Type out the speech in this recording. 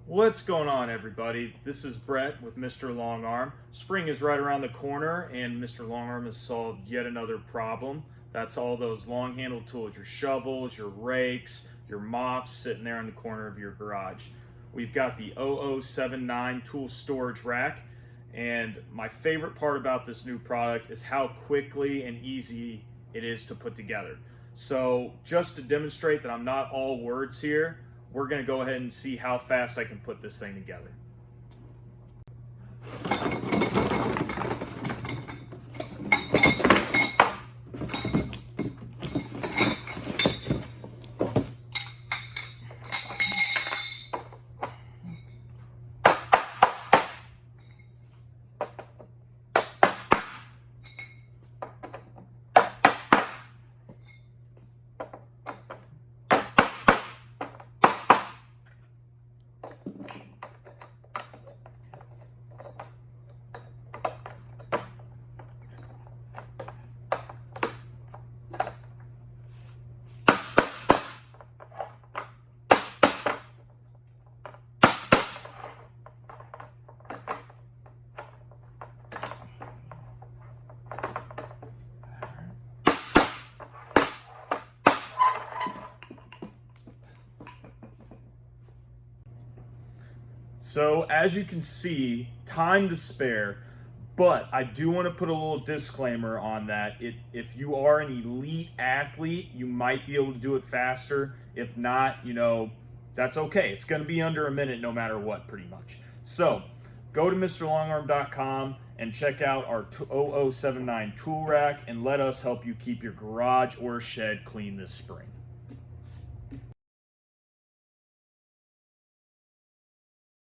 What's going on, everybody? This is Brett with Mr. Longarm. Spring is right around the corner, and Mr. Longarm has solved yet another problem. That's all those long handled tools, your shovels, your rakes, your mops sitting there in the corner of your garage. We've got the 0079 tool storage rack, and my favorite part about this new product is how quickly and easy it is to put together. So, just to demonstrate that I'm not all words here, we're going to go ahead and see how fast I can put this thing together. So as you can see, time to spare, but I do want to put a little disclaimer on that. If you are an elite athlete, you might be able to do it faster. If not, that's okay. It's going to be under a minute no matter what, pretty much. So go to MrLongarm.com and check out our 0079 tool rack and let us help you keep your garage or shed clean this spring.